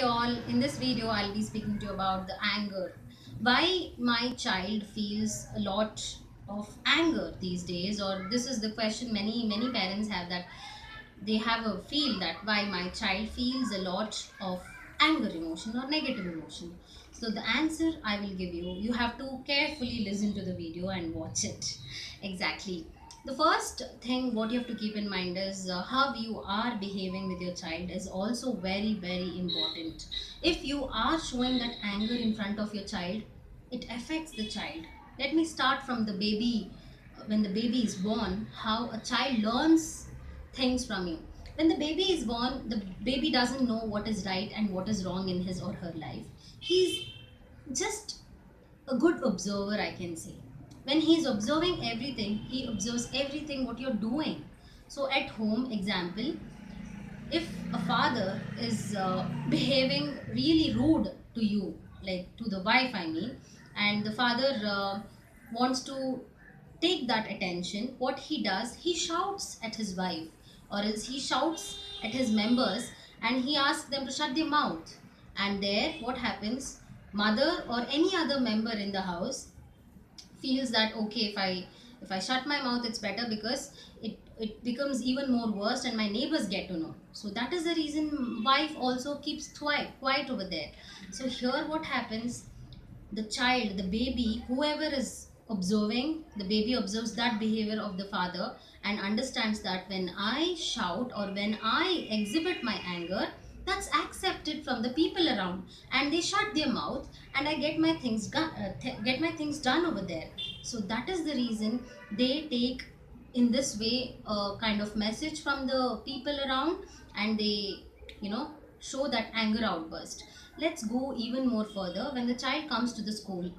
Hi all, in this video I'll be speaking to you about the anger. Why my child feels a lot of anger these days, or this is the question many parents have, that they have a feel that why my child feels a lot of anger emotion or negative emotion. So the answer I will give you, you have to carefully listen to the video and watch it. Exactly. The first thing what you have to keep in mind is how you are behaving with your child is also very important. If you are showing that anger in front of your child, it affects the child. Let me start from the baby. When the baby is born, how a child learns things from you. When the baby is born, the baby doesn't know what is right and what is wrong in his or her life. He's just a good observer, I can say. When he's observing everything, he observes everything what you're doing. So at home, example, if a father is behaving really rude to you, like to the wife I mean, and the father wants to take that attention, what he does, he shouts at his wife, or else he shouts at his members, and he asks them to shut their mouth. And there what happens, mother or any other member in the house feels that okay, if I shut my mouth it's better, because it becomes even more worse and my neighbors get to know. So that is the reason wife also keeps quiet over there. So here what happens, the child, the baby, whoever is observing, the baby observes that behavior of the father and understands that when I shout or when I exhibit my anger, that's accepted from the people around, and they shut their mouth, and I get my get my things done over there. So that is the reason they take in this way a kind of message from the people around, and they, you know, show that anger outburst. Let's go even more further. When the child comes to the school,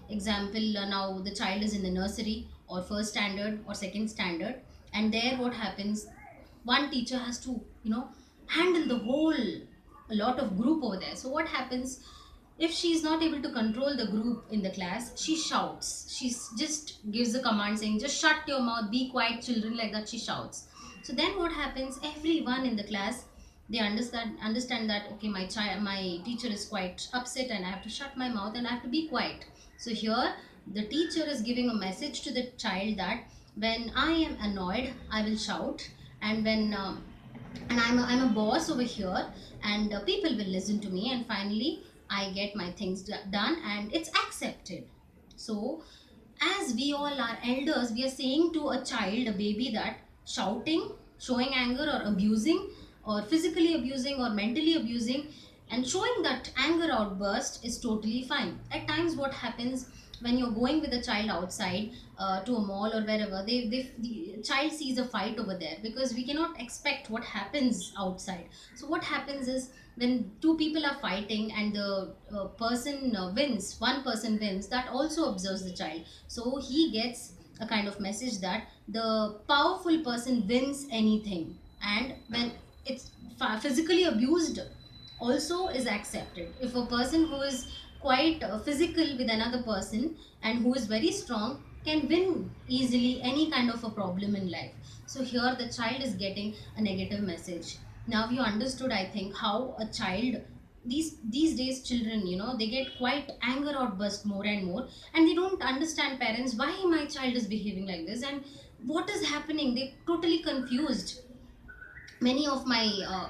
example, now the child is in the nursery or first standard or second standard, and there what happens, one teacher has to, you know, handle the whole, a lot of group over there. So what happens, if she is not able to control the group in the class, she shouts. She just gives a command saying just shut your mouth, be quiet children, like that she shouts. So then what happens, everyone in the class, they understand that okay, my teacher is quite upset and I have to shut my mouth and I have to be quiet. So here the teacher is giving a message to the child that when I am annoyed I will shout, and when and I'm a boss over here, and people will listen to me, and finally I get my things done and it's accepted. So as we all are elders, we are saying to a child, a baby, that shouting, showing anger or abusing, or physically abusing or mentally abusing, and showing that anger outburst is totally fine. At times what happens, when you're going with a child outside to a mall or wherever, the child sees a fight over there, because we cannot expect what happens outside. So what happens is, when two people are fighting and the person wins, one person wins, that also observes the child. So he gets a kind of message that the powerful person wins anything, and when it's physically abused also is accepted. If a person who is quite physical with another person and who is very strong can win easily any kind of a problem in life, so here the child is getting a negative message. Now you understood, I think, how a child, these days children, you know, they get quite anger outburst more and more, and they don't understand parents why my child is behaving like this and what is happening. They totally confused. Many of my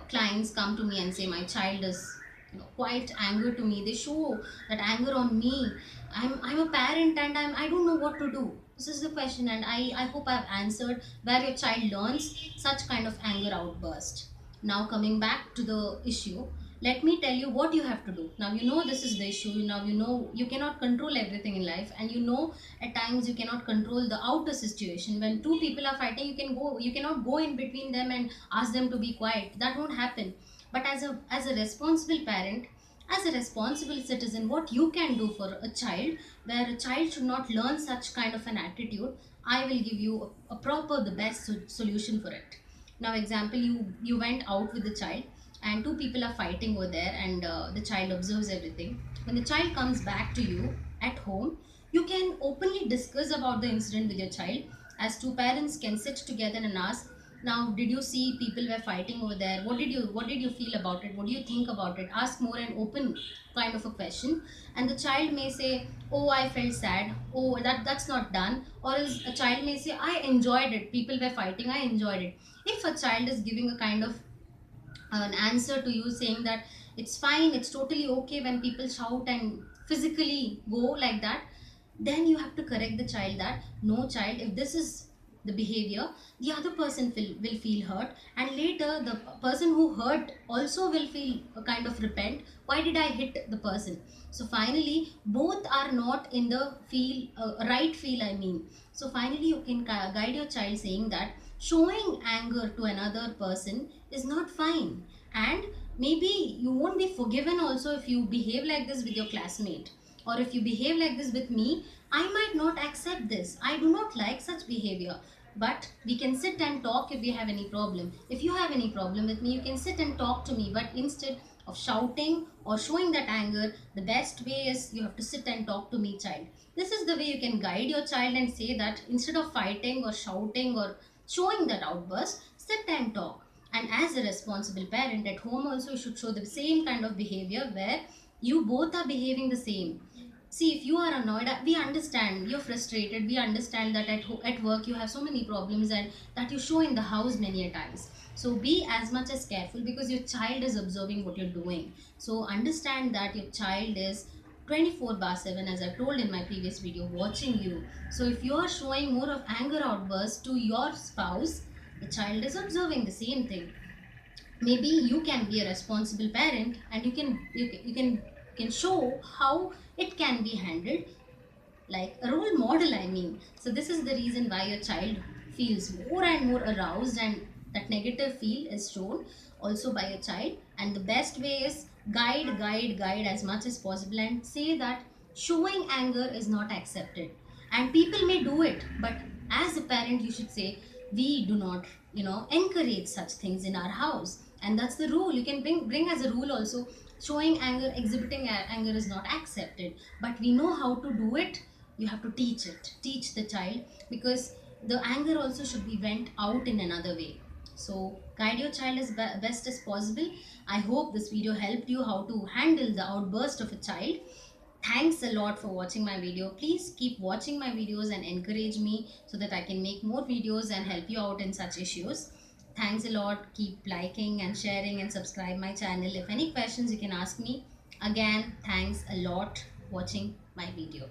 clients come to me and say my child is, you know, quite angry to me. They show that anger on me. I'm a parent and I don't know what to do. This is the question, and I hope I've answered where your child learns such kind of anger outburst. Now coming back to the issue, let me tell you what you have to do. Now you know this is the issue. Now you know you cannot control everything in life, and you know at times you cannot control the outer situation. When two people are fighting, you cannot go in between them and ask them to be quiet. That won't happen. But as a responsible parent, as a responsible citizen, what you can do for a child, where a child should not learn such kind of an attitude, I will give you a proper, the best solution for it. Now example, you went out with the child and two people are fighting over there, and the child observes everything. When the child comes back to you at home, you can openly discuss about the incident with your child, as two parents can sit together and ask, Now, did you see people were fighting over there? What did you feel about it? What do you think about it? Ask more an open kind of a question. And the child may say, oh, I felt sad, oh, that's not done. Or else a child may say, I enjoyed it, people were fighting, I enjoyed it. If a child is giving a kind of an answer to you saying that it's fine, it's totally okay when people shout and physically go like that, then you have to correct the child that no, child, if this is the behavior, the other person will feel hurt, and later the person who hurt also will feel a kind of repent, why did I hit the person? So finally both are not in the feel right feel, I mean. So finally you can guide your child saying that showing anger to another person is not fine, and maybe you won't be forgiven also if you behave like this with your classmate, or if you behave like this with me. I might not accept this, I do not like such behavior, but we can sit and talk if we have any problem. If you have any problem with me, you can sit and talk to me, but instead of shouting or showing that anger, the best way is you have to sit and talk to me, child. This is the way you can guide your child and say that instead of fighting or shouting or showing that outburst, sit and talk. And as a responsible parent at home also, you should show the same kind of behavior where you both are behaving the same. See, if you are annoyed, we understand you're frustrated, we understand that at work you have so many problems and that you show in the house many a times. So be as much as careful, because your child is observing what you're doing. So understand that your child is 24 bar 7, as I told in my previous video, watching you. So if you are showing more of anger outbursts to your spouse, the child is observing the same thing. Maybe you can be a responsible parent, and you can show how it can be handled, like a role model, I mean. So this is the reason why your child feels more and more aroused, and that negative feel is shown also by your child. And the best way is guide as much as possible, and say that showing anger is not accepted, and people may do it, but as a parent you should say, we do not encourage such things in our house. And that's the rule. You can bring as a rule also, showing anger, exhibiting anger is not accepted, but we know how to do it. You have to teach the child, because the anger also should be went out in another way. So guide your child as best as possible. I hope this video helped you how to handle the outburst of a child. Thanks a lot for watching my video. Please keep watching my videos and encourage me so that I can make more videos and help you out in such issues. Thanks a lot. Keep liking and sharing and subscribe my channel. If any questions, you can ask me. Again, thanks a lot watching my video.